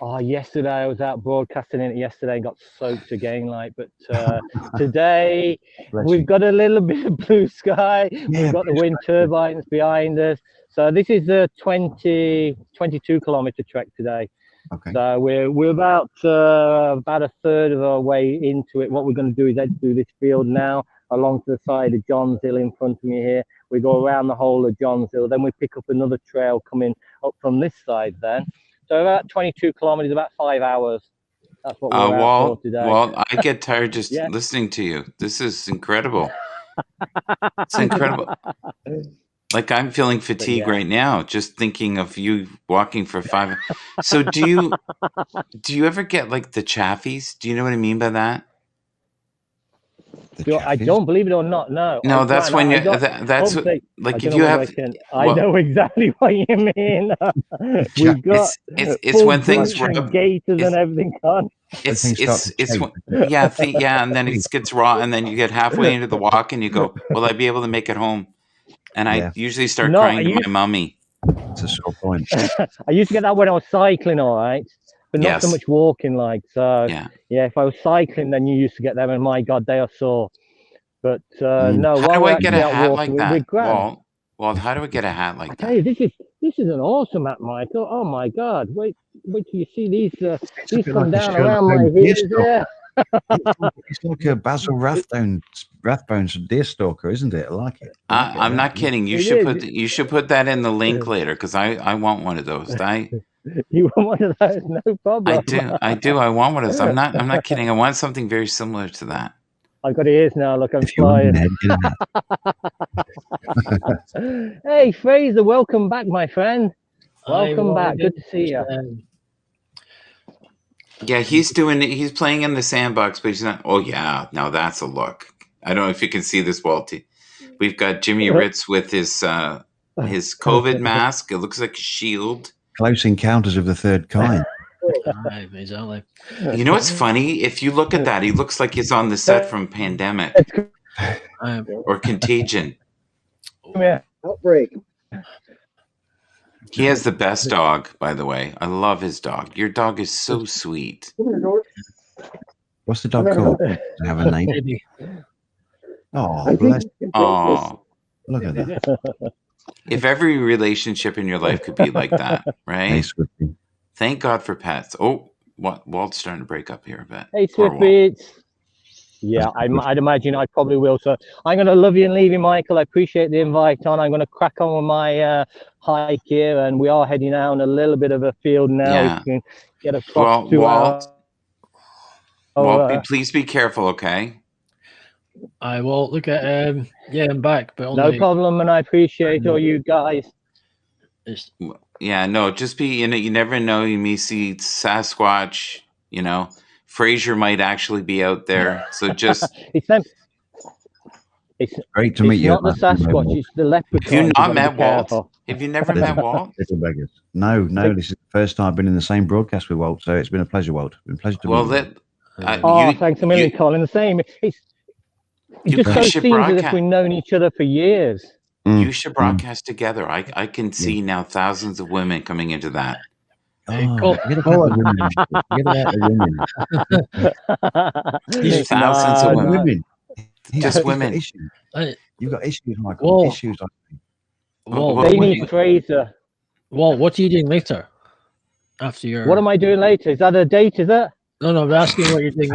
Oh, yesterday I was out broadcasting it yesterday and got soaked again. But today we've got a little bit of blue sky. We've got the wind turbines behind us. So this is the 22 kilometer trek today. Okay. So we're about a third of our way into it. What we're going to do is head through this field now along to the side of Johns Hill in front of me here. We go around the whole of Johns Hill. Then we pick up another trail coming up from this side then. So about 22 kilometers, about 5 hours. That's what we're out for today. Walt, I get tired just listening to you. This is incredible. It's incredible. Like I'm feeling fatigue right now, just thinking of you walking for 5. So do you ever get like the chaffies? Do you know what I mean by that? I don't believe it or not. No. No, that's when you. That's what, like if you have. I know exactly what you mean. We've got. It's when things rub. Gators and everything on. It's and then it gets raw, and then you get halfway into the walk, and you go, "Will I be able to make it home?" And I usually start crying to my mummy. That's a sore point. I used to get that when I was cycling, all right. But not so much walking, like so. Yeah, if I was cycling, then you used to get them, and my God, they are sore. But no. How do I get a hat like that, Walt? How do I get a hat like that? I tell you, this is an awesome hat, Michael. Oh my God! Wait till you see these come down around my ears. Yeah. It's like a Basil Rathbone's Deerstalker, isn't it? I like it. I'm not kidding. You should put that in the link later because I want one of those. You want one of those? No problem. I do. I want one of those. I'm not kidding. I want something very similar to that. I've got ears now. Look, I'm flying. Hey, Fraser, welcome back, my friend. Welcome back. Good to see you. Yeah, he's playing in the sandbox, but he's not. Oh yeah, now that's a look. I don't know if you can see this, Walty. We've got Jimmy Ritz with his COVID mask. It looks like a shield. Close Encounters of the Third Kind. Exactly. You know what's funny? If you look at that, he looks like he's on the set from Pandemic or Contagion. Yeah, Outbreak. He has the best dog, by the way. I love his dog. Your dog is so sweet. What's the dog called? Does it have a name? Oh, bless. Oh, look at that. If every relationship in your life could be like that, right? Hey, thank God for pets. Oh, Walt's starting to break up here a bit. Hey, Swiftbeats. Yeah, I'd imagine I probably will. So I'm going to love you and leave you, Michael. I appreciate the invite on. I'm going to crack on with my hike here, and we are heading out a little bit of a field now. Yeah. We can get across to Walt, please be careful, okay? I will look at I'm back, but no problem, and I appreciate all you guys. Yeah, no, just be, you never know. You may see Sasquatch, Fraser might actually be out there. So just it's great to meet you. It's not the Sasquatch, it's the leprechaun. Have you not met Walt? Have you never met Walt? No, this is the first time I've been in the same broadcast with Walt, so it's been a pleasure, Walt. It's been a pleasure to meet you. Thanks a million, Colin. The same. It just so seems as if we've known each other for years. You should broadcast together. I can see now thousands of women coming into that. Thousands of women. Just women. You've got issues, Michael. Issues. They need Fraser. Well, what are you doing later? After your. What am I doing later? Is that a date? Is it? No, I'm asking what you're doing.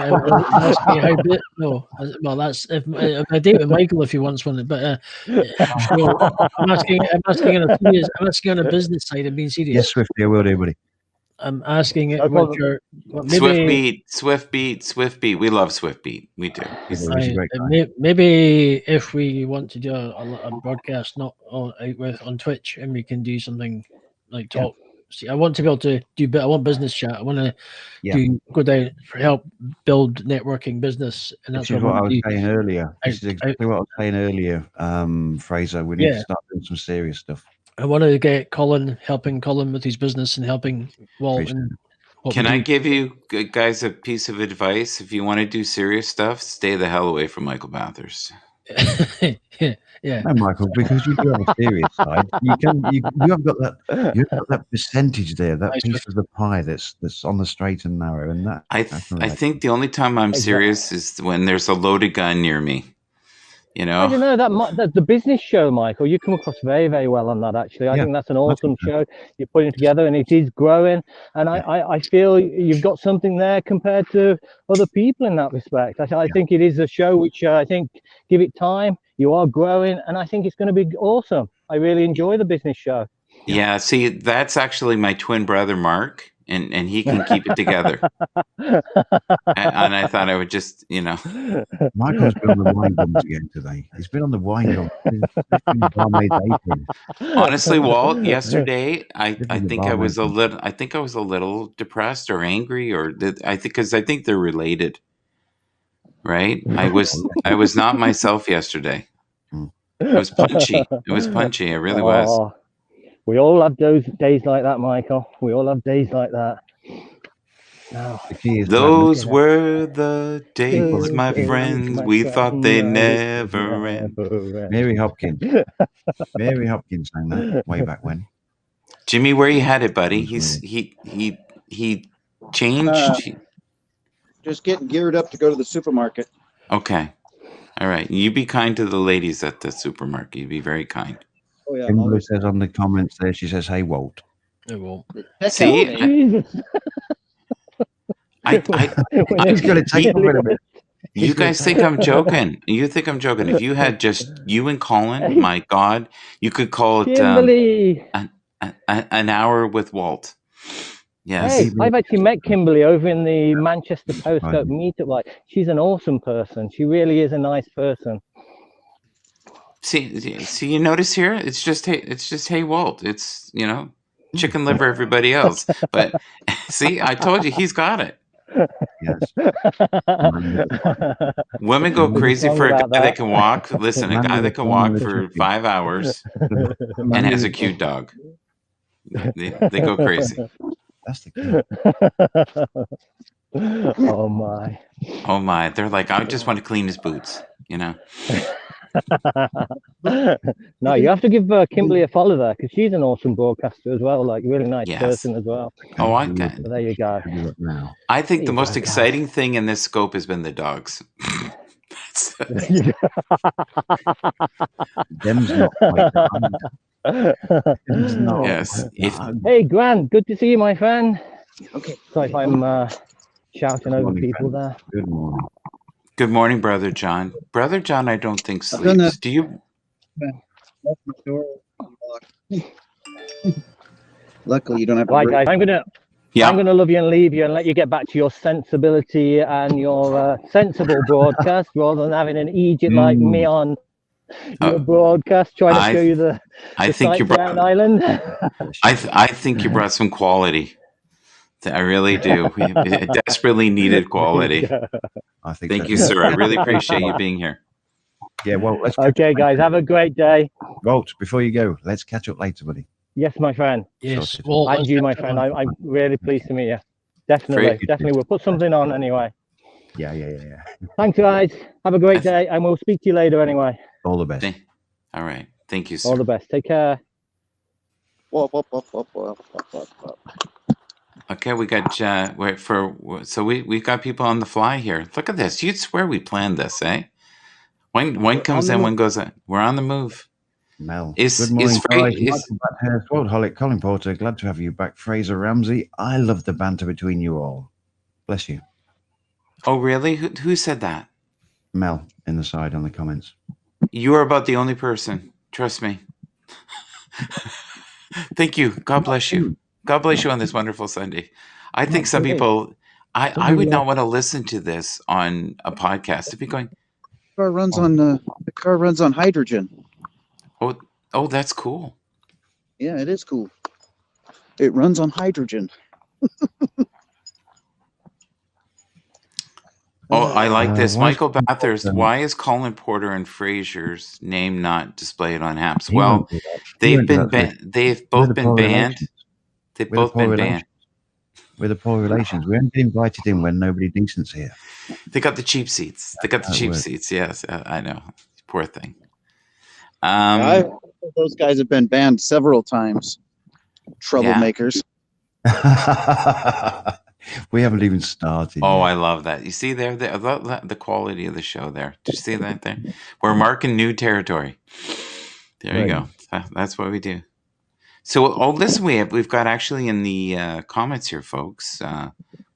Well, that's if I date with Michael if he wants one. But I'm asking on a business side. I'm being serious. Yes, Swifty, I will do, buddy. I'm asking it. Swiftbeat. We love Swiftbeat. We do. Maybe if we want to do a broadcast, not on Twitch, and we can do something like talk. See, I want to be able to do. I want business chat. I want to go down for help build networking business, and that's what I was saying earlier. This is exactly what I was saying earlier, Fraser. We need to start doing some serious stuff. I want to get helping Colin with his business and helping Walt. Can I give you guys a piece of advice? If you want to do serious stuff, stay the hell away from Michael Bathurst. Yeah. No, Michael, because you do have a serious side. You have got that percentage there, that piece of the pie that's on the straight and narrow, and that. I think the only time I'm serious is when there's a loaded gun near me. You know, I don't know that the business show, Michael. You come across very, very well on that. Actually, I think that's an awesome show you're putting together, and it is growing. And I feel you've got something there compared to other people in that respect. I think it is a show which I think, give it time, you are growing, and I think it's going to be awesome. I really enjoy the business show. Yeah, see, that's actually my twin brother, Mark, and he can keep it together. And I thought I would just, Michael's been on the wine gums again today. He's been on the wine gums. Honestly, Walt, yesterday, I think I was a little depressed or angry, or I think they're related, right? I was not myself yesterday. It was punchy. It really was. We all have those days like that, Michael. We all have days like that. No. Those were the days, my friends. We thought they never end. Mary Hopkins. Mary Hopkins sang that way back when. Jimmy, where you headed, buddy? He changed. Just getting geared up to go to the supermarket. Okay. All right. You be kind to the ladies at the supermarket. You be very kind. Oh, yeah. Kimberly says on the comments there, she says, "Hey, Walt." Hey, Walt. See, I'm going to take a bit. You guys think I'm joking. You think I'm joking. If you had just you and Colin, my God, you could call it an hour with Walt. Yes. Hey, I've actually met Kimberly over in the Manchester Periscope meetup. Like, she's an awesome person. She really is a nice person. See, you notice here? It's just hey Walt. It's chicken liver everybody else. But see, I told you he's got it. Yes. Women go crazy for a guy that can walk. Listen, a guy that can walk for 5 hours and has a cute dog. They go crazy. That's the key. Oh my! They're like, I just want to clean his boots. No, you have to give Kimberly a follow there, because she's an awesome broadcaster as well. Like, really nice person as well. Oh, I can. So there you go. I think the most exciting thing in this scope has been the dogs. Them's not like yes. Hey, Grant, good to see you, my friend. Okay. Sorry if I'm shouting over people there. Good morning. Good morning, Brother John. Brother John, I don't think sleeps. Do you? Luckily, you don't have to. Right, guys, I'm gonna love you and leave you and let you get back to your sensibility and your sensible broadcast, rather than having an Egypt like me on your broadcast trying to show you the think you brought island. I think you brought some quality. I really do. We desperately needed quality. Thank you, sir. I really appreciate you being here. Yeah, well, let's okay, guys, have a great day. Walt, before you go, let's catch up later, buddy. Yes, my friend. Yes. Well, and you, my friend. I'm really pleased to meet you. Definitely. We'll put something on anyway. Yeah. Thanks, guys. Have a great day, and we'll speak to you later anyway. All the best. All right. Thank you, sir. All the best. Take care. Okay, we got we've got people on the fly here. Look at this. You'd swear we planned this, eh? One comes in, one goes in. We're on the move. Mel. Good morning, guys. Worldholic, Colin Porter. Glad to have you back. Fraser Ramsey. I love the banter between you all. Bless you. Oh, really? Who said that? Mel in the side on the comments. You are about the only person. Trust me. Thank you. God bless you. God bless you on this wonderful Sunday. I think some people, I would not want to listen to this on a podcast. To be going, the car runs on hydrogen. Oh, that's cool. Yeah, it is cool. It runs on hydrogen. I like this. Michael Bathurst, why is Colin Porter and Fraser's name not displayed on Haps? Well, they've both been banned. They've both been banned. With the poor relations. We only get invited in when nobody decent's here. They got the cheap seats. Yes, I know. Poor thing. Those guys have been banned several times. Troublemakers. We haven't even started. Oh, yet. I love that. You see there, the quality of the show there. Do you see that there? We're marking new territory. There you go. That's what we do. So, listen, we've got actually in the comments here, folks,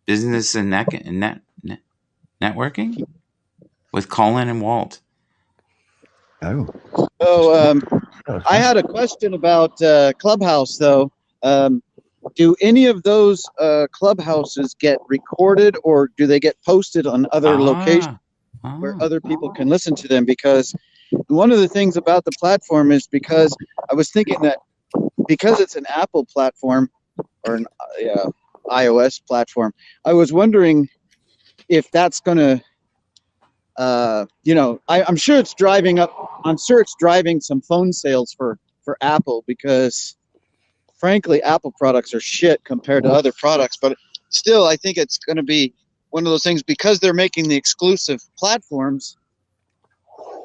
business and networking with Colin and Walt. Oh. So I had a question about Clubhouse, though. Do any of those clubhouses get recorded, or do they get posted on other locations where other people can listen to them? Because one of the things about the platform is, because I was thinking that because it's an Apple platform or an iOS platform, I was wondering if that's going to, I'm sure it's driving up. I'm sure it's driving some phone sales for Apple, because frankly, Apple products are shit compared to other products. But still, I think it's going to be one of those things, because they're making the exclusive platforms.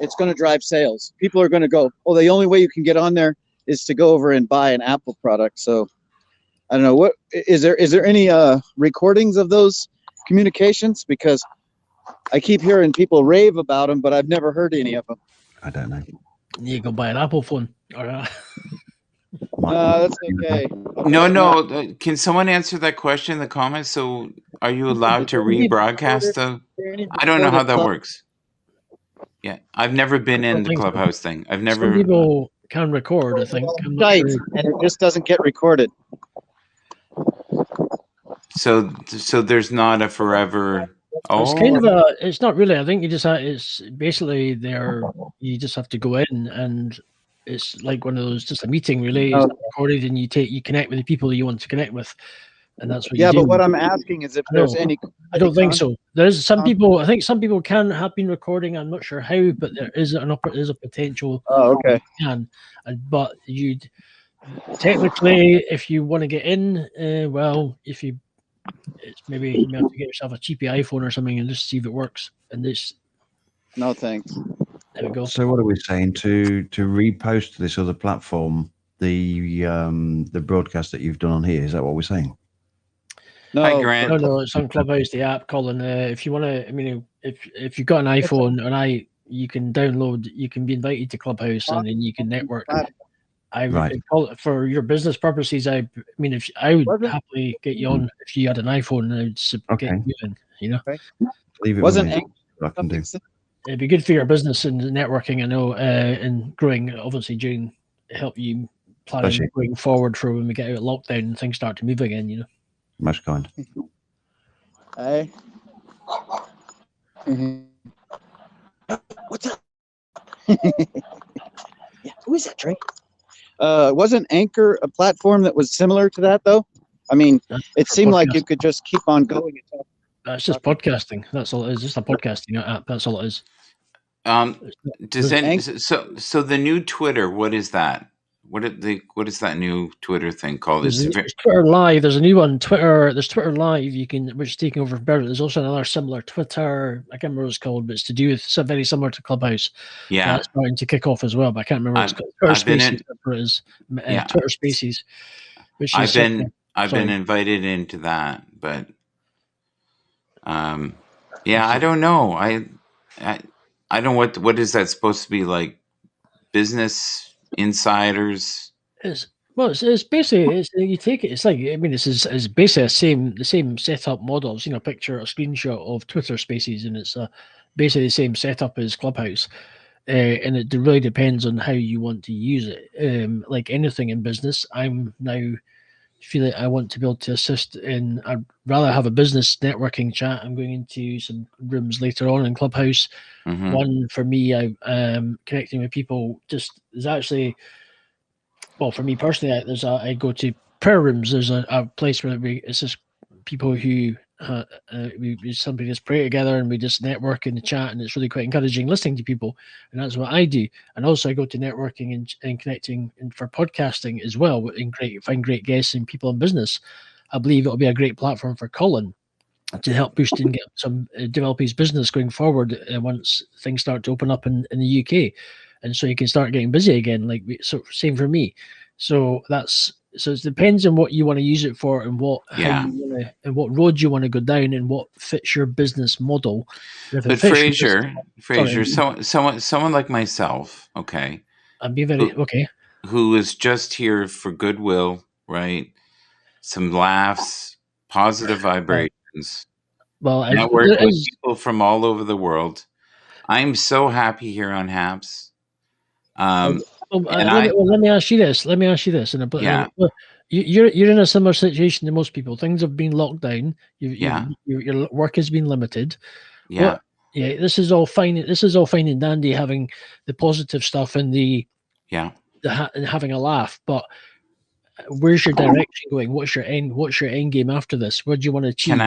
It's going to drive sales. People are going to go, oh, the only way you can get on there is to go over and buy an Apple product. So I don't know, what is there any recordings of those communications? Because I keep hearing people rave about them, but I've never heard any of them. I don't know. You go buy an Apple phone. Or, that's okay. No. Can someone answer that question in the comments? So, are you allowed to rebroadcast I don't know how that works. Yeah, I've never been in the Clubhouse thing. I've never. Some people can record, I think. And it just doesn't get recorded. So there's not a forever. It's kind of it's not really. I think you just it's basically you just have to go in, and it's like one of those, just a meeting really. It's recorded, and you connect with the people you want to connect with, and that's what you do. Yeah, but what I'm asking is if there's any. I don't think so. There's some people. I think some people can have been recording. I'm not sure how, but there is a potential. Oh, okay. But you'd technically, if you want to get in, it's maybe you have to get yourself a cheapy iPhone or something and just see if it works. And this. No thanks. There we go. So what are we saying? To repost to this other platform the broadcast that you've done on here? Is that what we're saying? No, Hi, Grant. No, it's on Clubhouse, the app, Colin. If you want to, if you've got an iPhone you can download, you can be invited to Clubhouse, and then you can network. I would call it for your business purposes. I if I would happily get you on if you had an iPhone, I'd get you in. You know, leave it. Wasn't it'd be good for your business and networking. I know, and growing. Obviously, help you planning going forward for when we get out of lockdown and things start to move again. You know. Most kind. Hey. What's up? Yeah, who is that, Trey? Wasn't Anchor a platform that was similar to that, though? I mean, it seemed like you could just keep on going. It's just podcasting. That's all it is. Just a podcasting app. That's all it is. So the new Twitter, what is that? What is that new Twitter thing called? There's Twitter Live. There's a new one. There's Twitter Live. Which is taking over from Barrett. There's also another similar Twitter. I can't remember what it's called, but it's to do with very similar to Clubhouse. Yeah, it's starting to kick off as well, but I can't remember what it's called. Twitter Spaces. Twitter Spaces. Which I've been invited into that, but I don't know. I don't know what is that supposed to be like? Business insiders. It's basically you take it. It's like it's basically the same setup models. Picture a screenshot of Twitter Spaces, and it's basically the same setup as Clubhouse. And it really depends on how you want to use it. Like anything in business, I'm now feeling I want to be able to assist in. I'd rather have a business networking chat. I'm going into some rooms later on in Clubhouse. Mm-hmm. One for me, I connecting with people. There's actually, for me personally, I go to prayer rooms. There's a place where it's just people who somebody just pray together and we just network in the chat, and it's really quite encouraging listening to people, and that's what I do. And also I go to networking and connecting for podcasting as well, and find great guests and people in business. I believe it'll be a great platform for Colin. to help boost and get some develop his business going forward once things start to open up in the UK, and so you can start getting busy again. Like so, same for me. So it depends on what you want to use it for and what how you want to, and what road you want to go down and what fits your business model. But Fraser, someone like myself, okay, I'd be very okay, who is just here for goodwill, right? Some laughs, positive vibrations. Well, network with people from all over the world. I'm so happy here on Habs. Let me ask you this. You're in a similar situation to most people. Things have been locked down. Your work has been limited. Yeah. This is all fine. This is all fine and dandy, having the positive stuff and and having a laugh. But where's your direction going? What's your end game after this? What do you want to achieve?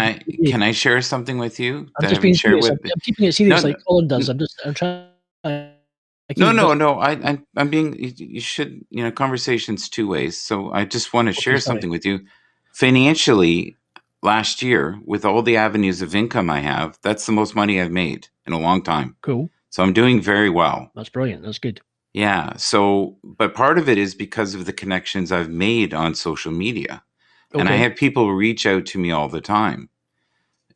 Can I share something with you? I'm just being serious. I'm keeping it serious, like Colin does. I'm trying. No. I'm being. You should. Conversations two ways. So I just want to share something with you. Financially, last year, with all the avenues of income I have, that's the most money I've made in a long time. Cool. So I'm doing very well. That's brilliant. That's good. Yeah. So, but part of it is because of the connections I've made on social media. Okay. And I have people reach out to me all the time.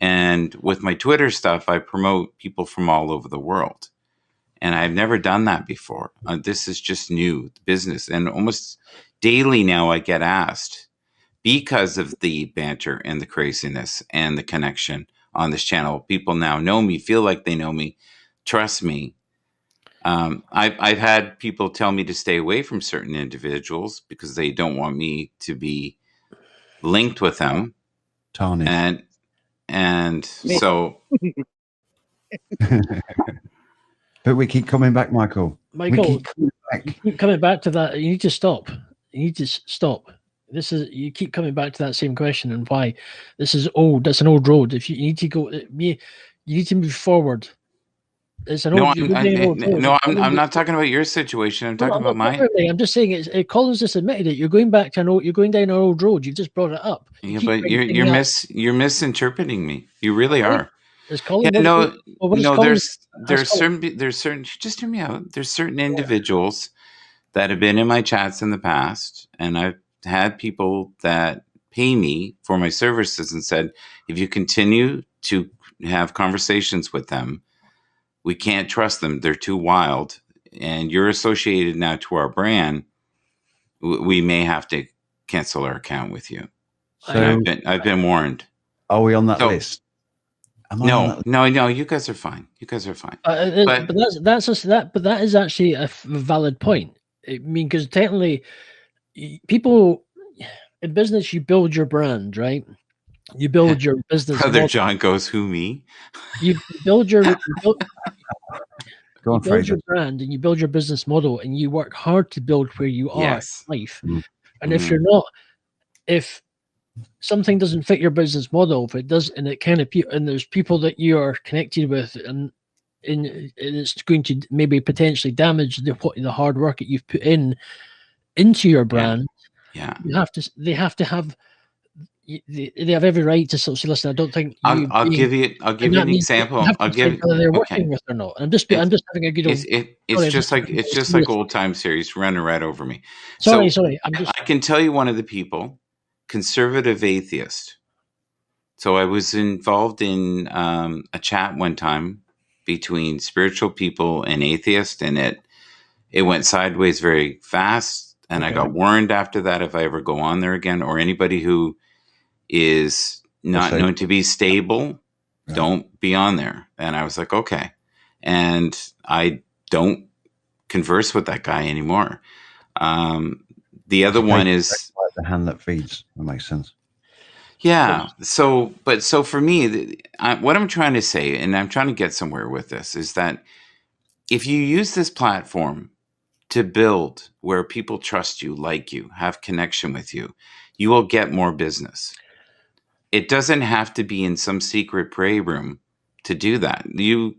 And with my Twitter stuff, I promote people from all over the world. And I've never done that before. This is just new business. And almost daily now I get asked, because of the banter and the craziness and the connection on this channel. People now know me, feel like they know me, trust me. I've had people tell me to stay away from certain individuals because they don't want me to be linked with them. Tarnished. And so. But we keep coming back, Michael. You keep coming back to that. You need to stop. You need to stop. You keep coming back to that same question and why this is old. That's an old road. If you need to go, you need to move forward. It's an old road. No, I'm not talking about your situation. I'm talking about mine. I'm just saying Colin's just admitted it. You're going back to you're going down an old road. You've just brought it up. But you're misinterpreting me. You really are. Colin, there's certain. Just hear me out. There's certain individuals that have been in my chats in the past, and I've had people that pay me for my services and said, if you continue to have conversations with them, we can't trust them. They're too wild, and you're associated now to our brand. We may have to cancel our account with you. So I've been warned. Are we on that list? No. You guys are fine. But that is actually a valid point. I mean, because technically, people in business, you build your brand, right? You build your business. Brother John goes, who, me? You build your brand and you build your business model, and you work hard to build where you are in life. And if you're not, if something doesn't fit your business model, if it does, and it kind of, and there's people that you are connected with, and it's going to maybe potentially damage the hard work that you've put into your brand. Yeah. They have every right to sort of say, listen, I don't think I'll give you an example. I'll give whether they're working with or not. I'm just having a good. It's just like old time series running right over me. Sorry. I can tell you one of the people, conservative atheist. So I was involved in a chat one time between spiritual people and atheists, and it went sideways very fast. And I got warned after that, if I ever go on there again, or anybody who is not known to be stable, don't be on there. And I was like, okay. And I don't converse with that guy anymore. The other one is like the hand that feeds. That makes sense. Yeah. So for me, what I'm trying to say, and I'm trying to get somewhere with this, is that if you use this platform to build where people trust you, like you, have connection with you, you will get more business. It doesn't have to be in some secret prey room to do that. You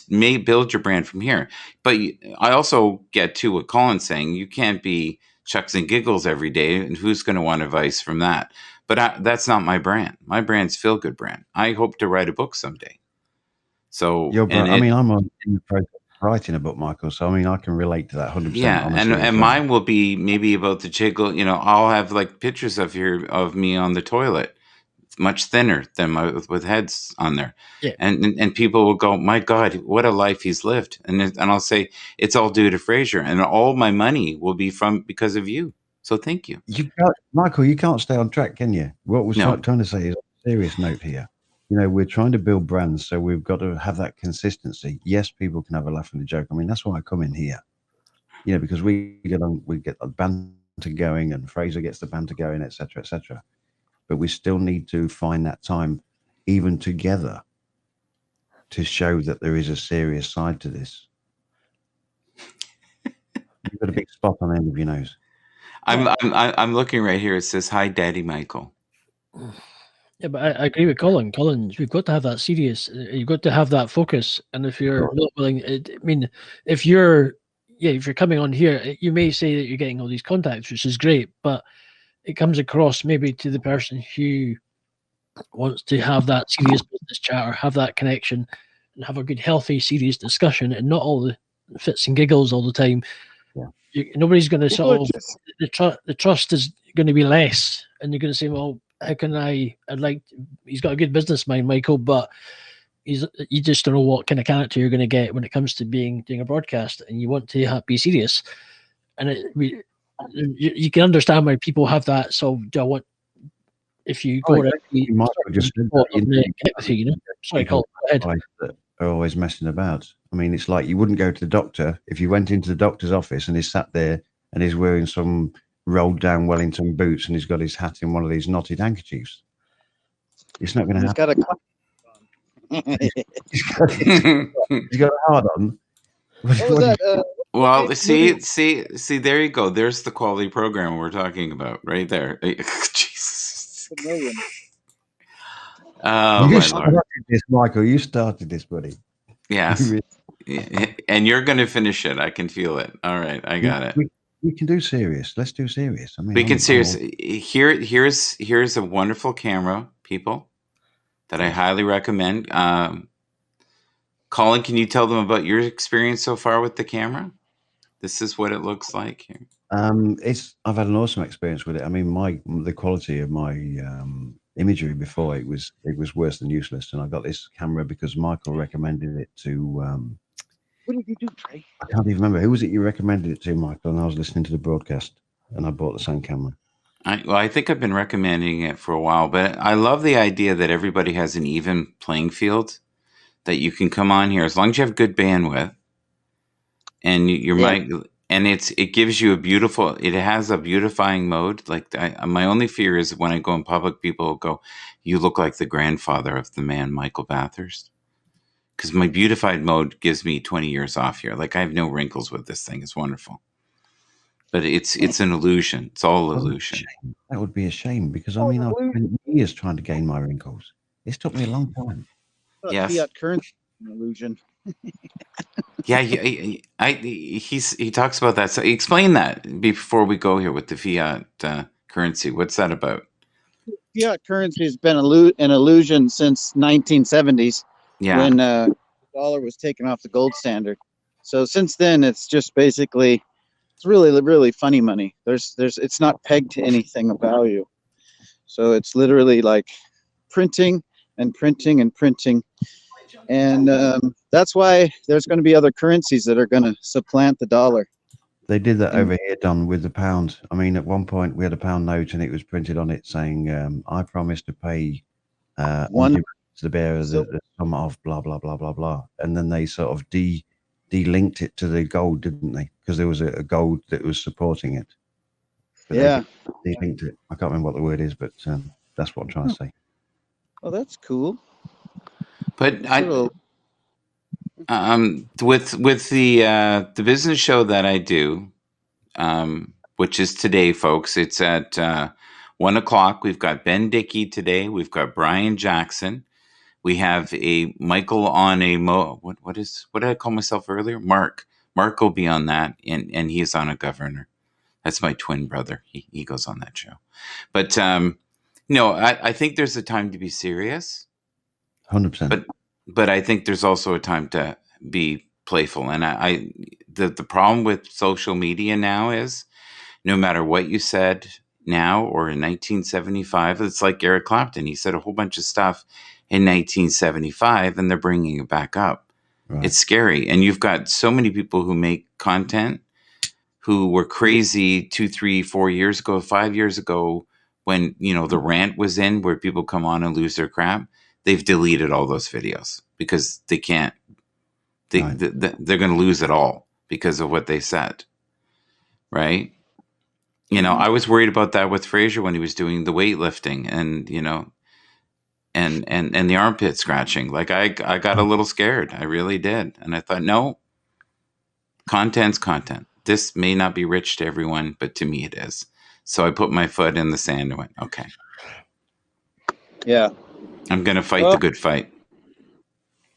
may build your brand from here. But I also get to what Colin's saying. You can't be chucks and giggles every day, and who's going to want advice from that? But that's not my brand. My brand's Feel Good Brand. I hope to write a book someday. So, I'm in the process of writing a book, Michael. So, I mean, I can relate to that 100%. Yeah, and mine will be maybe about the jiggle. You know, I'll have like pictures of me on the toilet, much thinner than with heads on there. Yeah. And people will go, my God, what a life he's lived. And I'll say, it's all due to Fraser, and all my money will be because of you. So thank you. Michael, you can't stay on track, can you? What we're trying to say is a serious note here. You know, we're trying to build brands, so we've got to have that consistency. Yes, people can have a laugh and a joke. I mean, that's why I come in here. You know, because we get the banter going, and Fraser gets the banter going, etc., etc. But we still need to find that time, even together, to show that there is a serious side to this. You've got a big spot on the end of your nose. I'm looking right here. It says, "Hi, Daddy Michael." Yeah, but I agree with Colin. We've got to have that serious. You've got to have that focus. And if you're not willing, if you're coming on here, you may say that you're getting all these contacts, which is great, but it comes across maybe to the person who wants to have that serious business chat or have that connection and have a good, healthy, serious discussion, and not all the fits and giggles all the time. Yeah. Nobody's going to sort of the trust is going to be less, and you're going to say, well, how can he's got a good business mind, Michael, but you just don't know what kind of character you're going to get when it comes to doing a broadcast, and you want to be serious. And you can understand why people have that. So if you go around, you might just Sorry, Colin, go ahead. That are always messing about. I mean, it's like you wouldn't go to the doctor if you went into the doctor's office and he's sat there and he's wearing some rolled down Wellington boots and he's got his hat in one of these knotted handkerchiefs. It's not going to happen. He's got a hard on. What was that? Well, see, there you go. There's the quality program we're talking about right there. Jesus. You started this, Michael. You started this, buddy. Yes. And you're going to finish it. I can feel it. All right. I got it. We can do serious. Let's do serious. I mean, we can serious. Here's a wonderful camera, people, that I highly recommend. Colin, can you tell them about your experience so far with the camera? This is what it looks like here. I've had an awesome experience with it. I mean, the quality of my imagery before it was worse than useless, and I got this camera because Michael recommended it to. What did you do, Trey? I can't even remember. Who was it you recommended it to, Michael? And I was listening to the broadcast, and I bought the same camera. I think I've been recommending it for a while, but I love the idea that everybody has an even playing field, that you can come on here as long as you have good bandwidth, and your mic, and it gives you it has a beautifying mode. Like my only fear is when I go in public, people will go, "You look like the grandfather of the man Michael Bathurst." Because my beautified mode gives me 20 years off here. Like I have no wrinkles with this thing. It's wonderful. But it's an illusion. It's all illusion. That would be a shame because I mean I've spent years trying to gain my wrinkles. It's took me a long time. Yes. Fiat currency illusion. Yeah, he talks about that. So explain that before we go here with the fiat currency. What's that about? Fiat currency has been an illusion since 1970s. Yeah. When the dollar was taken off the gold standard. So since then, it's just basically, it's really, really funny money. It's not pegged to anything of value. So it's literally like printing and printing and printing. And that's why there's going to be other currencies that are going to supplant the dollar. They did that over here, Don, with the pound. I mean, at one point we had a pound note and it was printed on it saying, I promise to pay one to the bearer the sum of blah, blah, blah, blah, blah. And then they sort of de-linked it to the gold, didn't they? Because there was a gold that was supporting it. But yeah. They linked it. I can't remember what the word is, but that's what I'm trying to say. Oh, that's cool. But with the business show that I do, which is today, folks, it's at 1:00. We've got Ben Dickey today. We've got Brian Jackson. We have a Michael on a what did I call myself earlier? Mark will be on that, and he's on a governor. That's my twin brother. He goes on that show. But No, I think there's a time to be serious. 100%. But I think there's also a time to be playful. And the problem with social media now is no matter what you said now or in 1975, it's like Eric Clapton. He said a whole bunch of stuff in 1975 and they're bringing it back up. Right. It's scary. And you've got so many people who make content who were crazy 2, 3, 4 years ago, 5 years ago, when, the rant was in where people come on and lose their crap. They've deleted all those videos because they can't, they're going to lose it all because of what they said. Right. I was worried about that with Fraser when he was doing the weightlifting and, and the armpit scratching. Like I got a little scared. I really did. And I thought, no, content's content. This may not be rich to everyone, but to me it is. So I put my foot in the sand and went, okay. Yeah. I'm going to fight the good fight.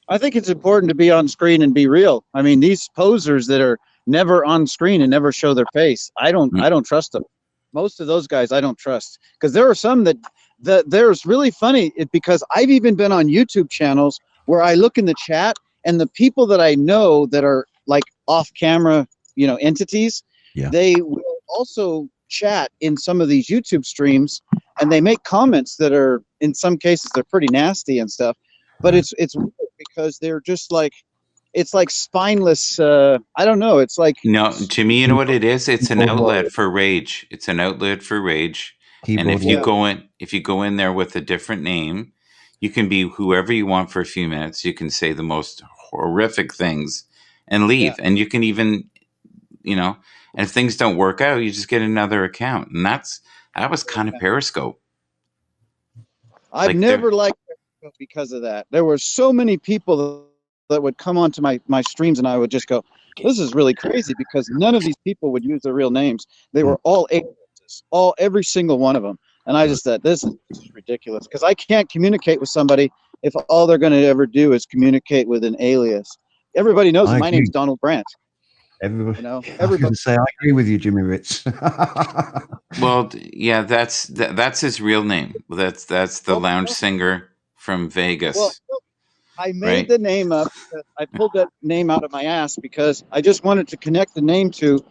I think it's important to be on screen and be real. I mean, these posers that are never on screen and never show their face, I don't trust them. Most of those guys I don't trust, because there are some that there's really funny because I've even been on YouTube channels where I look in the chat and the people that I know that are like off camera, entities, they will also chat in some of these YouTube streams and they make comments that are, in some cases, they're pretty nasty and stuff, but it's weird because they're just like, it's like spineless. I don't know. It's like, no, to me, you know what it is? It's an outlet for rage. It's an outlet for rage. And if you go in there with a different name, you can be whoever you want for a few minutes. You can say the most horrific things and leave. Yeah. And you can even, and if things don't work out, you just get another account. And that was kind of Periscope. I've never liked Periscope because of that. There were so many people that would come onto my streams and I would just go, this is really crazy, because none of these people would use their real names. They were all aliases, every single one of them. And I just thought, this is ridiculous, because I can't communicate with somebody if all they're going to ever do is communicate with an alias. Everybody knows my name's Donald Brandt. Everybody, everybody say, I agree with you, Jimmy Ritz. Well, yeah, that's his real name. That's the lounge singer from Vegas. Well, I made the name up. I pulled that name out of my ass because I just wanted to connect the name to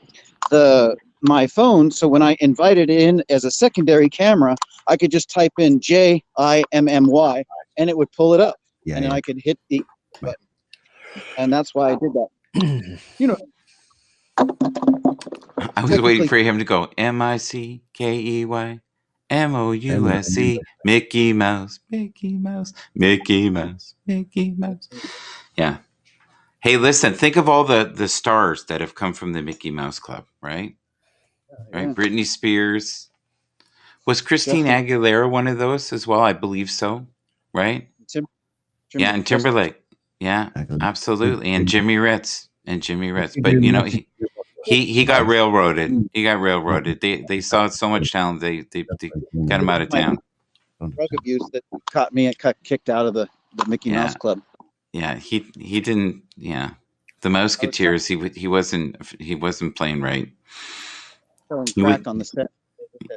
my phone. So when I invited in as a secondary camera, I could just type in JIMMY and it would pull it up. Yeah, and then I could hit the button. And that's why I did that. I was waiting for him to go MICKEY MOUSE, Mickey Mouse, Mickey Mouse, Mickey Mouse, Mickey Mouse. Yeah. Hey, listen, think of all the stars that have come from the Mickey Mouse Club, right? Right. Britney Spears. Was Christine Aguilera one of those as well? I believe so. Right? Yeah, and Timberlake. Yeah, absolutely. And Jimmy Ritz. But he got railroaded. He got railroaded. They saw so much talent. They got him out of town. Drug abuse that caught me and got kicked out of the Mickey Mouse Club. Yeah, he didn't. Yeah, the Musketeers. He wasn't playing right. Crack on the set.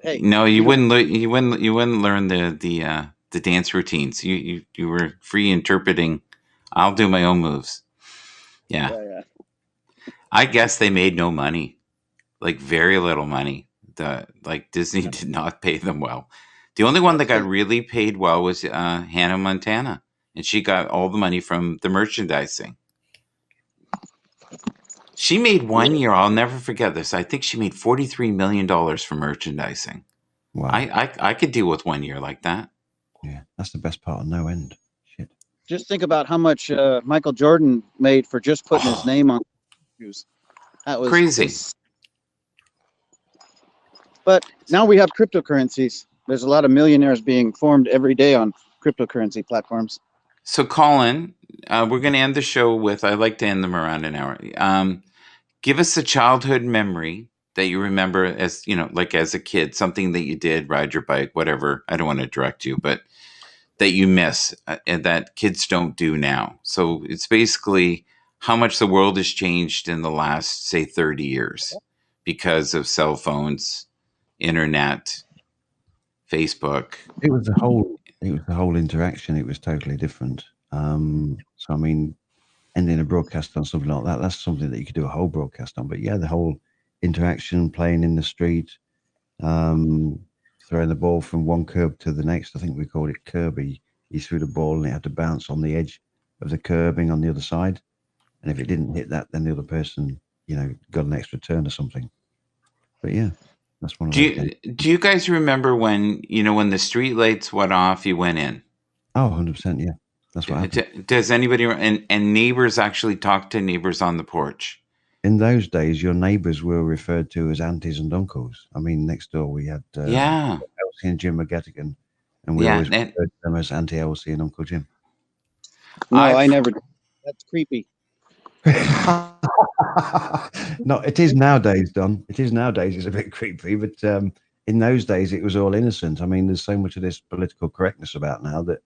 Hey, no, you wouldn't learn the dance routines. You were free interpreting. I'll do my own moves. Yeah. I guess they made no money, like very little money. Disney did not pay them well. The only one that got really paid well was Hannah Montana, and she got all the money from the merchandising. She made one year, I'll never forget this. I think she made $43 million from merchandising. Wow. I could deal with 1 year like that. Yeah, that's the best part of no end. Shit. Just think about how much Michael Jordan made for just putting his name on. That was crazy. But now we have cryptocurrencies. There's a lot of millionaires being formed every day on cryptocurrency platforms. So, Colin, we're going to end the show with, I like to end them around an hour. Give us a childhood memory that you remember as, like as a kid, something that you did, ride your bike, whatever. I don't want to direct you, but that you miss and that kids don't do now. So it's basically how much the world has changed in the last, say, 30 years because of cell phones, internet, Facebook. It was the whole interaction. It was totally different. So I mean, ending a broadcast on something like that, that's something that you could do a whole broadcast on. But yeah, the whole interaction, playing in the street, throwing the ball from one curb to the next. I think we called it Kirby. He threw the ball and it had to bounce on the edge of the curbing on the other side. And if it didn't hit that, then the other person, got an extra turn or something. But yeah, that's one of those. Do you guys remember when the street lights went off, you went in? Oh, 100%, yeah. That's what happened. Does anybody and neighbors actually talk to neighbors on the porch? In those days, your neighbors were referred to as aunties and uncles. I mean, next door we had Elsie and Jim McGettigan, and we always referred to them as Auntie Elsie and Uncle Jim. No, I never. That's creepy. No, it is nowadays, Don. It is nowadays. It's a bit creepy, but in those days, it was all innocent. I mean, there's so much of this political correctness about now that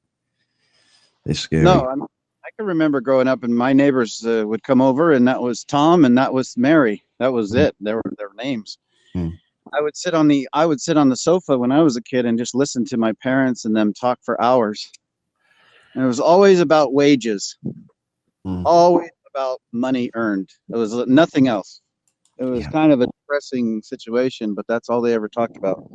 it's scary. No, I can remember growing up, and my neighbors would come over, and that was Tom, and that was Mary. That was it. They were their names. I would sit on the sofa when I was a kid and just listen to my parents and them talk for hours. And it was always about wages, always about money earned. It was nothing else. It was kind of a depressing situation, but that's all they ever talked about.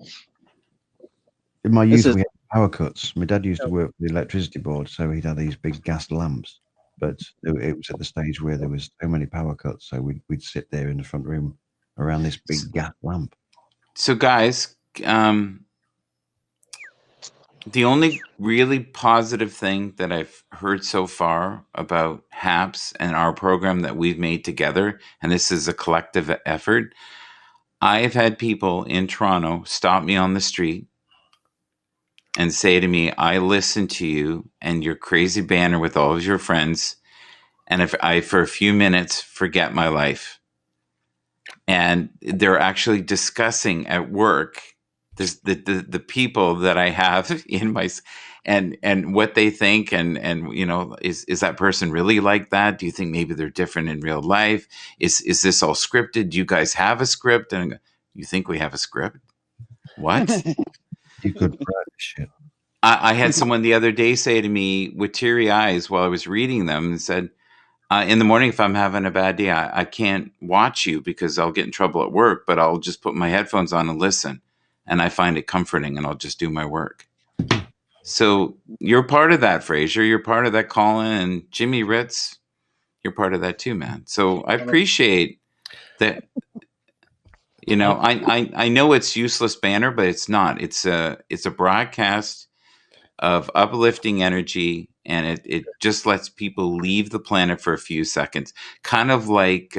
In my youth, we had power cuts. My dad used to work for the electricity board, so he'd have these big gas lamps. But it was at the stage where there was so many power cuts, so we'd sit there in the front room around this big gas lamp. So, guys, the only really positive thing that I've heard so far about HAPS and our program that we've made together, and this is a collective effort, I have had people in Toronto stop me on the street and say to me, I listen to you and your crazy banner with all of your friends, and if I, for a few minutes, forget my life. And they're actually discussing at work the people that I have in my, and what they think, and is that person really like that? Do you think maybe they're different in real life? Is this all scripted? Do you guys have a script? And I go, you think we have a script? What? You could shit. I had someone the other day say to me with teary eyes while I was reading them and said, in the morning, if I'm having a bad day, I can't watch you because I'll get in trouble at work, but I'll just put my headphones on and listen. And I find it comforting, and I'll just do my work. So you're part of that, Fraser. You're part of that, Colin, and Jimmy Ritz. You're part of that too, man. So I appreciate that. I know it's useless banner, but it's not. It's a broadcast of uplifting energy, and it just lets people leave the planet for a few seconds, kind of like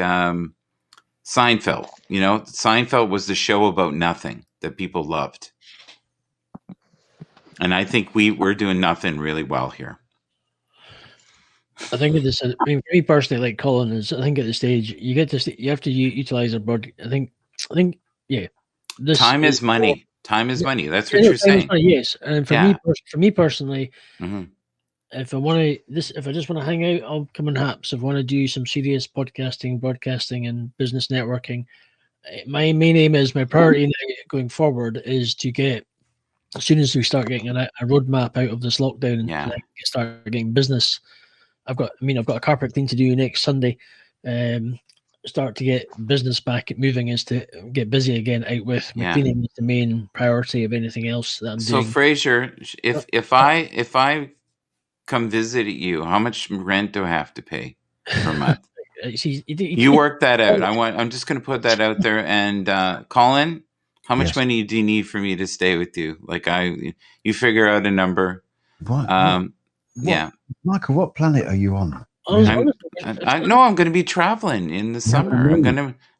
Seinfeld. Seinfeld was the show about nothing that people loved, and I think we're doing nothing really well here. I think at this, for me personally, like Colin is, I think at the stage you get to, you have to utilize a broad. I think, yeah. Time is money. Time is money. That's what you're saying. Money, yes, and for me personally, if I just want to hang out, I'll come on HAPS. If I want to do some serious podcasting, broadcasting, and business networking, my main aim is, my priority going forward is to get, as soon as we start getting a roadmap out of this lockdown and start getting business. I've got a carpet clean to do next Sunday. Start to get business back moving is to get busy again out with. My cleaning is the main priority of anything else that I'm doing. So Fraser, if I come visit you, how much rent do I have to pay per month? You work that out. I'm just going to put that out there. And Colin, how much money do you need for me to stay with you? Like you figure out a number. What? Yeah, Michael, what planet are you on? I'm going to be traveling in the summer.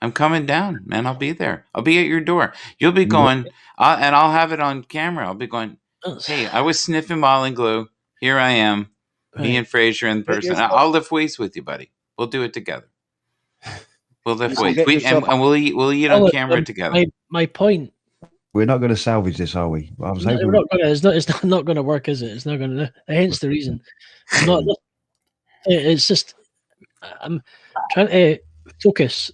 I'm coming down, man. I'll be there. I'll be at your door. You'll be going, and I'll have it on camera. I'll be going, hey, I was sniffing Molly Glue. Here I am, me and Fraser in person. I'll lift weights with you, buddy. We'll do it together. We'll lift weights. We'll eat on camera together. My point. We're not going to salvage this, are we? I was hoping it's not going to work, is it? It's not going to. Hence the reason. It's just I'm trying to focus.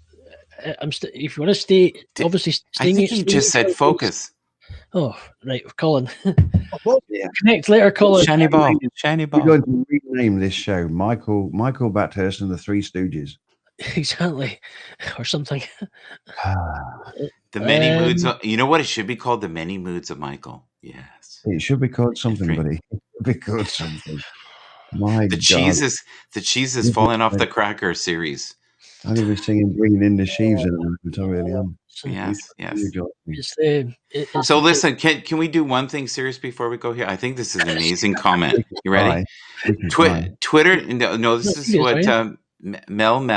If you want to stay, obviously. I think you just said focus. Oh, right, Colin. Yeah. Connect later, Colin. Shiny ball. Shiny We're ball. going to rename this show Michael Bathurst and the Three Stooges. Exactly, or something. The many moods. You know what? It should be called the many moods of Michael. Yes. It should be called something, buddy. It should be called something. My The God. cheese is falling off the cracker series. I'm going to be singing Bringing in the Sheaves in a moment. I really am. Yes. So listen, can we do one thing serious before we go here? I think this is an amazing comment. You ready? Twitter. No, this is what Mel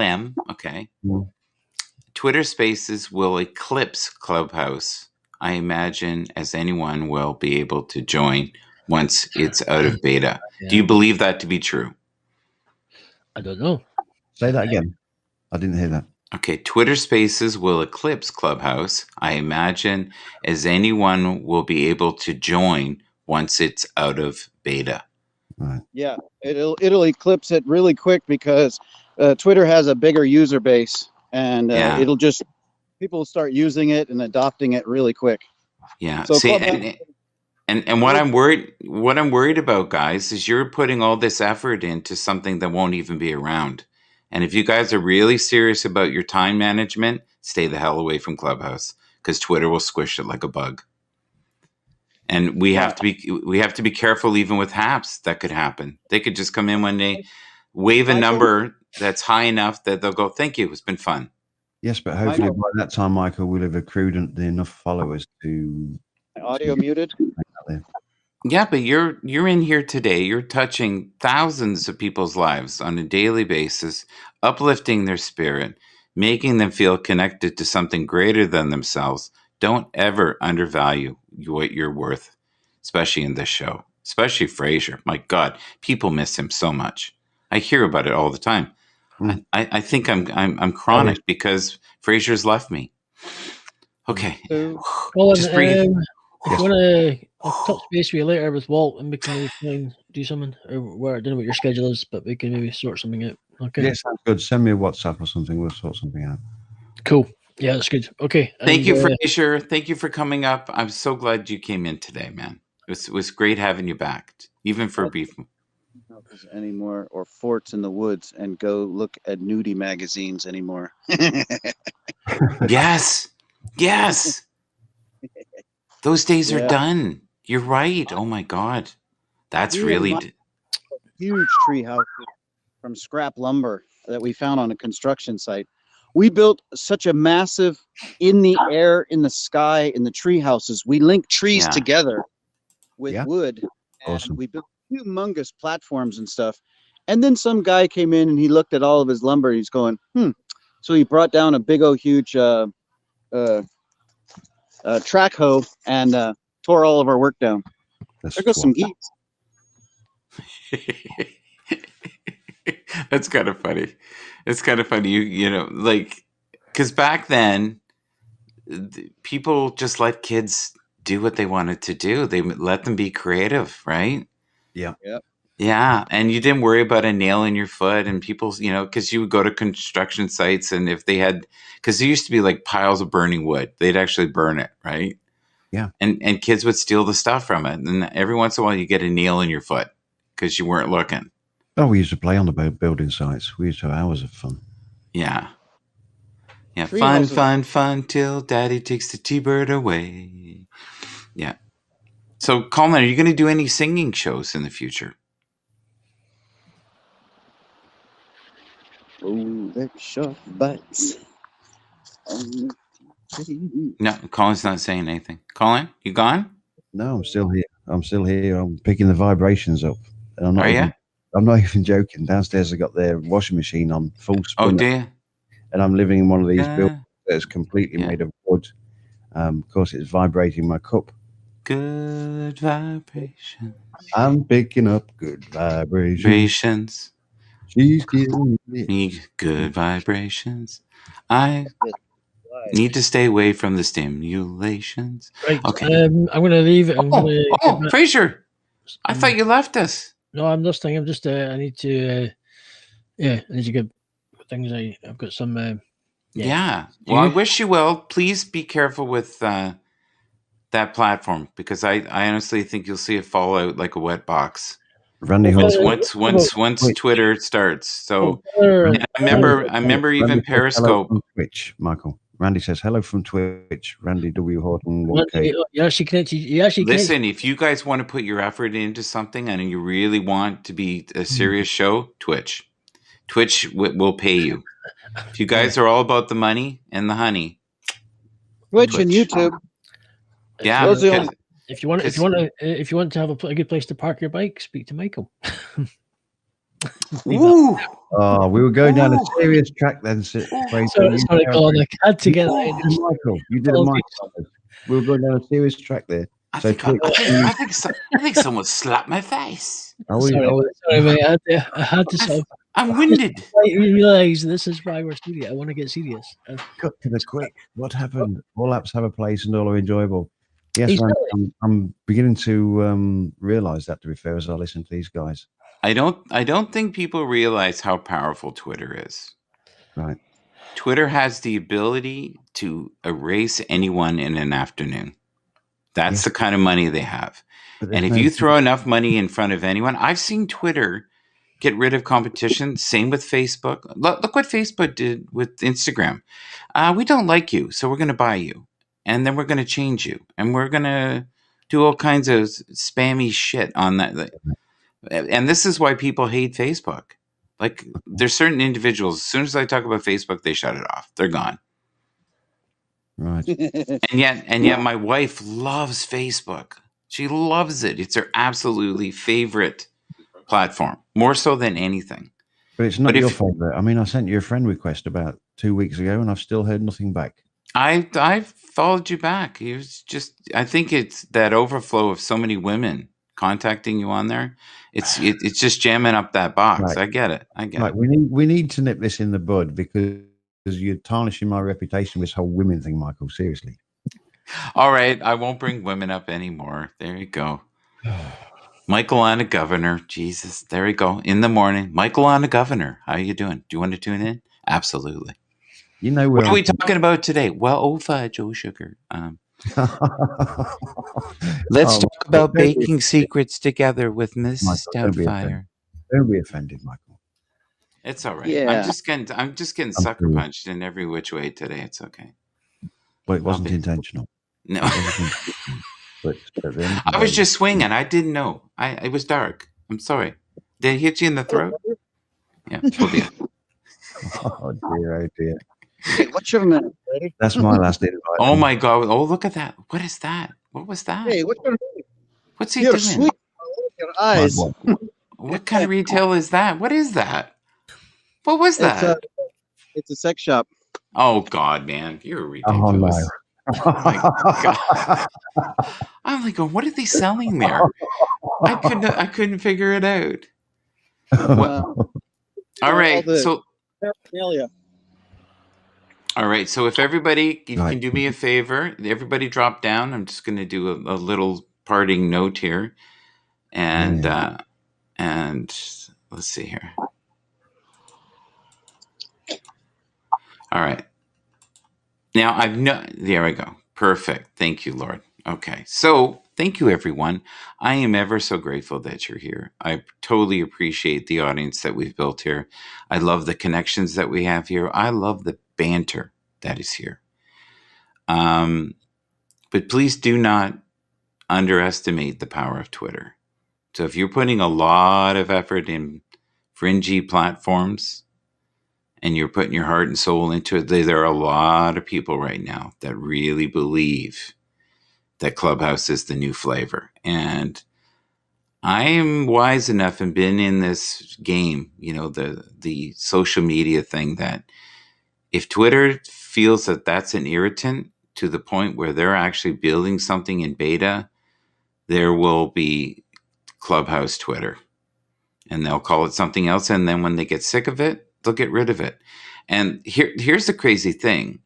M. Okay. Mm. Twitter Spaces will eclipse Clubhouse. I imagine as anyone will be able to join once it's out of beta. Yeah. Do you believe that to be true? I don't know. Say that again. I didn't hear that. Okay, Twitter Spaces will eclipse Clubhouse. I imagine as anyone will be able to join once it's out of beta. Right. Yeah, it'll eclipse it really quick because Twitter has a bigger user base, and it'll just people start using it and adopting it really quick. Yeah. So see, and what I'm worried about, guys, is you're putting all this effort into something that won't even be around. And if you guys are really serious about your time management, stay the hell away from Clubhouse because Twitter will squish it like a bug. And we have to be careful even with apps that could happen. They could just come in one day, wave a number that's high enough that they'll go, "Thank you, it's been fun." Yes, but hopefully by that time, Michael will have accrued enough followers to. Audio muted. Yeah, but you're in here today. You're touching thousands of people's lives on a daily basis, uplifting their spirit, making them feel connected to something greater than themselves. Don't ever undervalue what you're worth, especially in this show, especially Fraser. My God, people miss him so much. I hear about it all the time. I think I'm chronic because Fraser's left me. Okay. Colin, just breathe. If you want to, I'll touch base with you later with Walt, and we can do something. Or I don't know what your schedule is, but we can maybe sort something out. Okay. Yeah, sounds good. Send me a WhatsApp or something. We'll sort something out. Cool. Yeah, that's good. Okay. Thank you, Fraser. Thank you for coming up. I'm so glad you came in today, man. It was great having you back, even for a brief. Anymore, or forts in the woods, and go look at nudie magazines anymore. Yes. Those days are done. You're right. Oh my God, that's really huge tree house from scrap lumber that we found on a construction site. We built such a massive in the air, in the sky, in the tree houses. We linked trees together with wood. And awesome. We built humongous platforms and stuff. And then some guy came in and he looked at all of his lumber. And he's going, So he brought down a big old huge track hoe and tore all of our work down. There goes some geese. That's kind of funny. It's kind of funny. You know, like, because back then, people just let kids do what they wanted to do. They let them be creative, right? Yeah. Yeah. And you didn't worry about a nail in your foot, and people, because you would go to construction sites, and if they had, because there used to be like piles of burning wood, they'd actually burn it, right? Yeah. And kids would steal the stuff from it. And every once in a while you get a nail in your foot because you weren't looking. Oh, we used to play on the building sites. We used to have hours of fun. Yeah. Yeah. Fun till Daddy takes the T-bird away. Yeah. So, Colin, are you going to do any singing shows in the future? Oh, that sharp bites. No, Colin's not saying anything. Colin, you gone? No, I'm still here. I'm picking the vibrations up. And I'm not I'm not even joking. Downstairs, I got their washing machine on full spin. Oh, dear. And I'm living in one of these buildings that's completely made of wood. Of course, it's vibrating my cup. Good vibrations. I'm picking up good vibrations. She's giving me good vibrations. I need to stay away from the stimulations. Right. Okay. I'm going to leave it. Fraser, I thought you left us. No, I'm listening. I'm just. I need to. I need to get things. I've got some Yeah. Well, I wish you well. Please be careful with that platform, because I honestly think you'll see it fall out like a wet box. Randy, once Twitter starts. So I remember even Periscope. From Twitch, Michael. Randy says hello from Twitch. Randy W. Horton. Listen, if you guys want to put your effort into something and you really want to be a serious show, Twitch will pay you. If you guys are all about the money and the honey, Twitch and YouTube. Yeah. If you want to have a good place to park your bike, speak to Michael. Ooh. Oh, we were going down a serious track then. Sorry, Colin, I had to get that in. Michael, you did a mic. We were going down a serious track there. I think someone slapped my face. Sorry, mate. I had to sort of. I'm winded. I realize this is why we're serious. I want to get serious. Cut to the quick. What happened? All apps have a place and all are enjoyable. Yes, I'm beginning to realize that, to be fair, as I listen to these guys. I don't think people realize how powerful Twitter is. Right. Twitter has the ability to erase anyone in an afternoon. That's the kind of money they have. And if you throw enough money in front of anyone, I've seen Twitter get rid of competition. Same with Facebook. Look what Facebook did with Instagram. We don't like you, so we're going to buy you. And then we're going to change you. And we're going to do all kinds of spammy shit on that. And this is why people hate Facebook. Like, there's certain individuals, as soon as I talk about Facebook, they shut it off. They're gone. Right. And yet my wife loves Facebook. She loves it. It's her absolutely favorite platform, more so than anything. But it's not your favorite. I mean, I sent you a friend request about 2 weeks ago, and I've still heard nothing back. I followed you back. It was just, I think it's that overflow of so many women contacting you on there. It's just jamming up that box. Right. I get it. Right. We need to nip this in the bud, because you're tarnishing my reputation with this whole women thing, Michael. Seriously. All right, I won't bring women up anymore. There you go. Michael on a governor. Jesus, there you go. In the morning, Michael on a governor. How are you doing? Do you want to tune in? Absolutely. You know what are we talking about today? Well, fudge, sugar. Let's talk about baking secrets together with Mrs. Doubtfire. Don't be offended, Michael. It's all right. Yeah. I'm just getting sucker punched in every which way today. It's okay. But it wasn't intentional. No. But I was just swinging. I didn't know. It was dark. I'm sorry. Did it hit you in the throat? Yeah. Oh dear. Hey, what's your name? That's my last invite. Oh my God! Oh, look at that! What is that? What was that? Hey, what's your name? What's he doing? Sweet. Your eyes. What kind of retail is that? What is that? What was that? It's a sex shop. Oh God, man, you're ridiculous. Oh my God! I'm like, what are they selling there? I couldn't figure it out. All right, so. All right, so if everybody can do me a favor, everybody drop down. I'm just going to do a little parting note here, and let's see here. All right. Now there we go. Perfect. Thank you, Lord. Okay. So thank you, everyone. I am ever so grateful that you're here. I totally appreciate the audience that we've built here. I love the connections that we have here. I love the banter that is here. But please do not underestimate the power of Twitter. So if you're putting a lot of effort in fringy platforms, and you're putting your heart and soul into it, there are a lot of people right now that really believe that Clubhouse is the new flavor. And I am wise enough and been in this game, the social media thing, that if Twitter feels that that's an irritant to the point where they're actually building something in beta, there will be Clubhouse Twitter. And they'll call it something else. And then when they get sick of it, they'll get rid of it. And here's the crazy thing.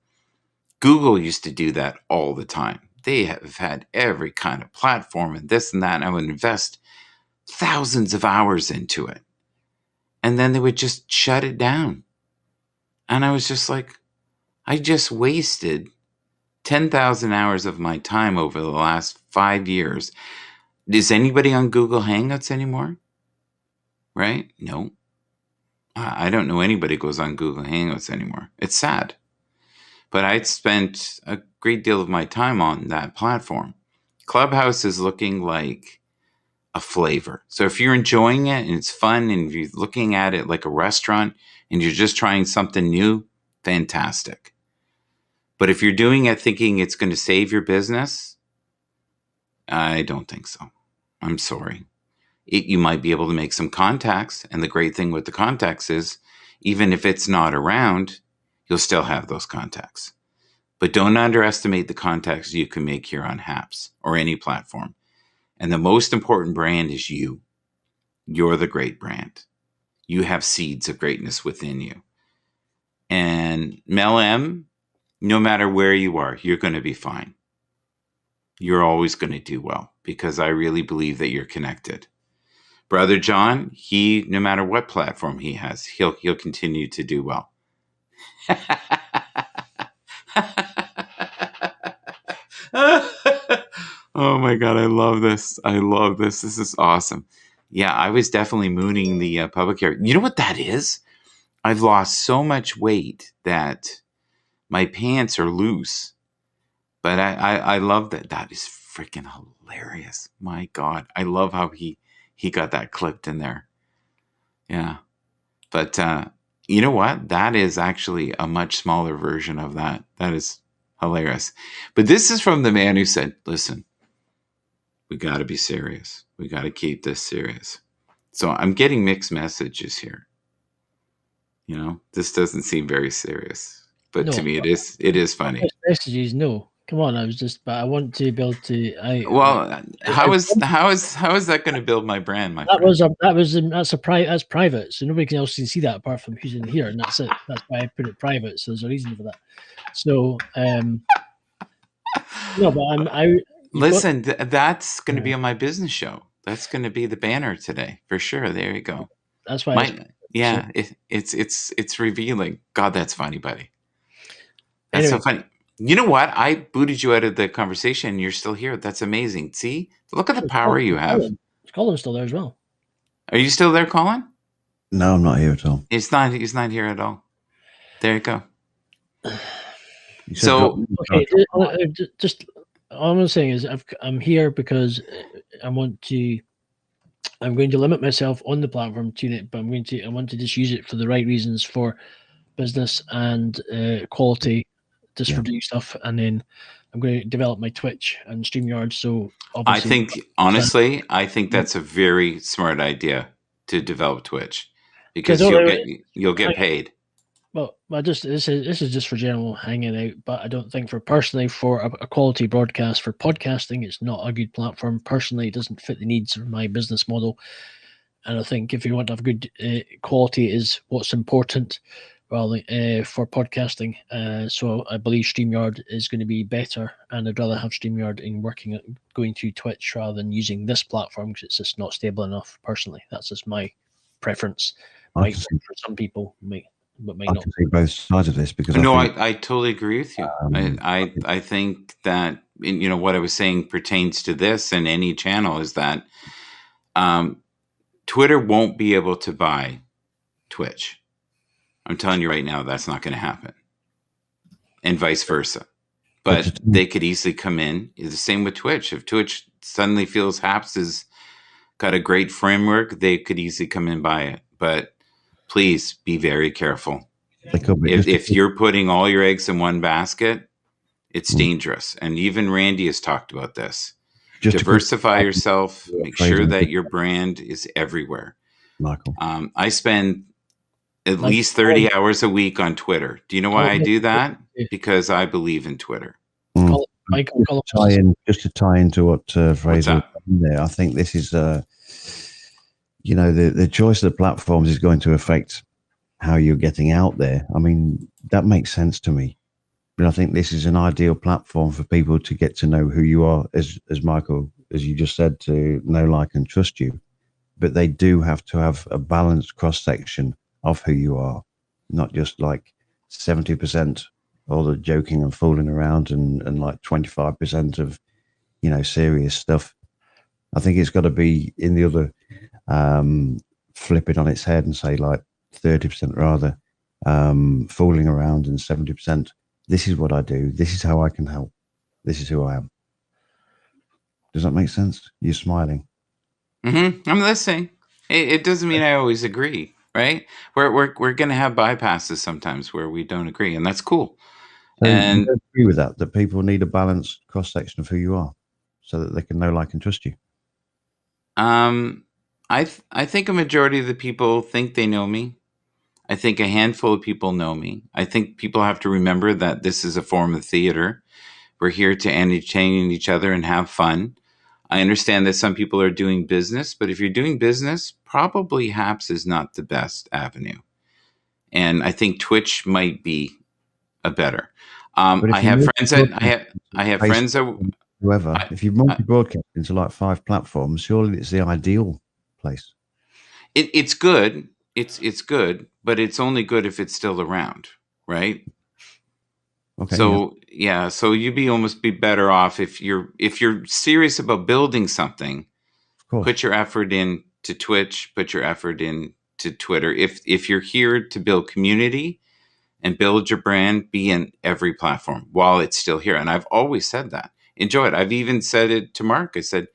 Google used to do that all the time. They have had every kind of platform and this and that, and I would invest thousands of hours into it. And then they would just shut it down. And I was just like, I just wasted 10,000 hours of my time over the last 5 years. Is anybody on Google Hangouts anymore? Right? No. I don't know anybody who goes on Google Hangouts anymore. It's sad. But I'd spent a great deal of my time on that platform. Clubhouse is looking like a flavor. So if you're enjoying it and it's fun and you're looking at it like a restaurant and you're just trying something new, fantastic. But if you're doing it thinking it's going to save your business, I don't think so. I'm sorry. You might be able to make some contacts. And the great thing with the contacts is, even if it's not around, you'll still have those contacts. But don't underestimate the contacts you can make here on Haps or any platform. And the most important brand is you. You're the great brand. You have seeds of greatness within you. And Mel M, no matter where you are, you're going to be fine. You're always going to do well because I really believe that you're connected. Brother John, he, no matter what platform he has, he'll continue to do well. Oh my God, I love this. I love this. This is awesome. Yeah, I was definitely mooning the public area. You know what that is? I've lost so much weight that my pants are loose. But I love that. That is freaking hilarious. My God. I love how he got that clipped in there. Yeah. But you know what? That is actually a much smaller version of that. That is hilarious. But this is from the man who said, listen, we got to be serious. We got to keep this serious. So I'm getting mixed messages here. You know, this doesn't seem very serious. But no, to me, it is funny. Messages, no. Come on, but I want to be able to. How is that going to build my brand, my friend? That's private, so nobody else can see that apart from who's in here, and that's it. That's why I put it private. So there's a reason for that. So, no, but listen. That's going to be on my business show. That's going to be the banner today for sure. There you go. That's why. It's revealing. God, that's funny, buddy. That's so funny. You know what? I booted you out of the conversation and you're still here. That's amazing. See? Look at the power you have. Colin's still there as well. Are you still there, Colin? No, I'm not here at all. He's not here at all. There you go. So, okay, just all I'm saying is I'm here because I'm going to limit myself on the platform to it, but I want to just use it for the right reasons, for business and quality, just for doing stuff. And then I'm going to develop my Twitch and StreamYard. So I think that's a very smart idea to develop Twitch, because you'll get paid. Well, this is just for general hanging out, but I don't think for a quality broadcast for podcasting, it's not a good platform. Personally, it doesn't fit the needs of my business model. And I think if you want to have good quality is what's important, rather for podcasting. So I believe StreamYard is going to be better, and I'd rather have StreamYard going to Twitch rather than using this platform, because it's just not stable enough. Personally, that's just my preference. Might for some people, but may not. I can see both sides of this, because I totally agree with you. I think that, you know, what I was saying pertains to this and any channel, is that Twitter won't be able to buy Twitch. I'm telling you right now, that's not going to happen, and vice versa. But they could easily come in. It's the same with Twitch. If Twitch suddenly feels Haps has got a great framework, they could easily come in and buy it. But please be very careful. If you're putting all your eggs in one basket, it's dangerous. And even Randy has talked about this. Diversify yourself. Make sure that your brand is everywhere. Michael, I spend at least 30 hours a week on Twitter. Do you know why I do that? Because I believe in Twitter. Just to tie into what Fraser there, I think this is, you know, the choice of the platforms is going to affect how you're getting out there. I mean, that makes sense to me. But I think this is an ideal platform for people to get to know who you are, as Michael, as you just said, to know, like, and trust you. But they do have to have a balanced cross-section of who you are, not just like 70% all the joking and fooling around and like 25% of, serious stuff. I think it's got to be in the other, flip it on its head and say like 30% rather, fooling around, and 70%. This is what I do. This is how I can help. This is who I am. Does that make sense? You're smiling. Mm-hmm. I'm listening. It doesn't mean I always agree, right? We're going to have bypasses sometimes where we don't agree, and that's cool. So and you agree with that people need a balanced cross section of who you are, so that they can know, like, and trust you. I think a majority of the people think they know me. I think a handful of people know me. I think people have to remember that this is a form of theater. We're here to entertain each other and have fun. I understand that some people are doing business, but if you're doing business, probably Haps is not the best avenue. And I think Twitch might be a better. I have friends that whoever. If you multi-broadcast into like 5 platforms, surely it's the ideal place. It's good. It's good, but it's only good if it's still around, right? Okay. So so you'd almost be better off if you're serious about building something. Of course. Put your effort into Twitch. Put your effort into Twitter. If you're here to build community and build your brand, be in every platform while it's still here. And I've always said that. Enjoy it. I've even said it to Mark. I said,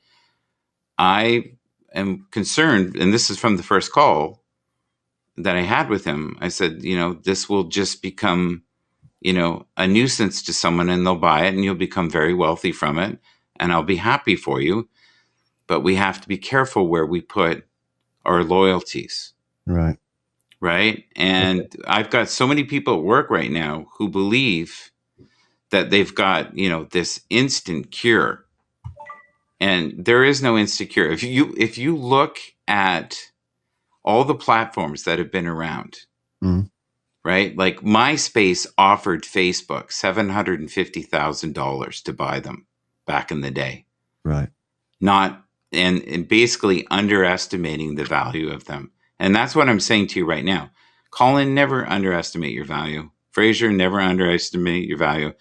I am concerned, and this is from the first call that I had with him. I said, this will just become, a nuisance to someone, and they'll buy it and you'll become very wealthy from it. And I'll be happy for you. But we have to be careful where we put our loyalties. Right. Right. And I've got so many people at work right now who believe that they've got, this instant cure. And there is no instant cure. If you look at all the platforms that have been around, right? Like MySpace offered Facebook $750,000 to buy them back in the day. Right. And basically underestimating the value of them. And that's what I'm saying to you right now. Colin, never underestimate your value. Fraser, never underestimate your value.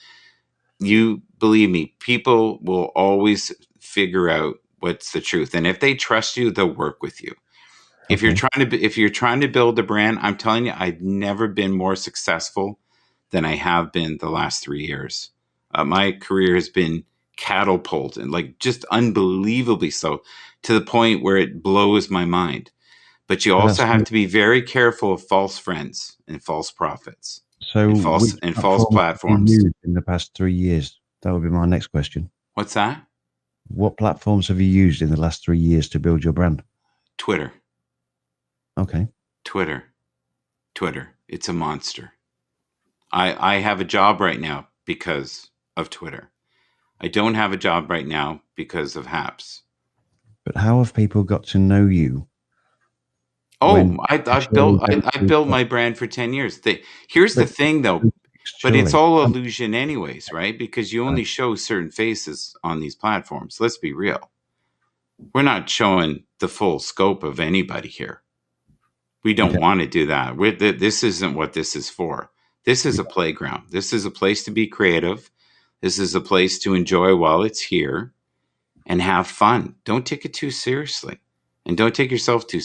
You believe me, people will always figure out what's the truth. And if they trust you, they'll work with you. Okay. If you're trying to build a brand, I'm telling you, I've never been more successful than I have been the last 3 years. My career has been catapulted, like just unbelievably so, to the point where it blows my mind. But you also have to be very careful of false friends and false prophets. So and false platforms. In the past 3 years, that would be my next question. What's that? What platforms have you used in the last 3 years to build your brand? Twitter. Okay. Twitter. It's a monster. I have a job right now because of Twitter. I don't have a job right now because of Haps. But how have people got to know you? Oh, I've built my brand for 10 years. Here's the thing, though, but it's all illusion anyways, right? Because you only show certain faces on these platforms. Let's be real. We're not showing the full scope of anybody here. We don't want to do that. This isn't what this is for. This is a playground. This is a place to be creative. This is a place to enjoy while it's here and have fun. Don't take it too seriously, and don't take yourself too seriously.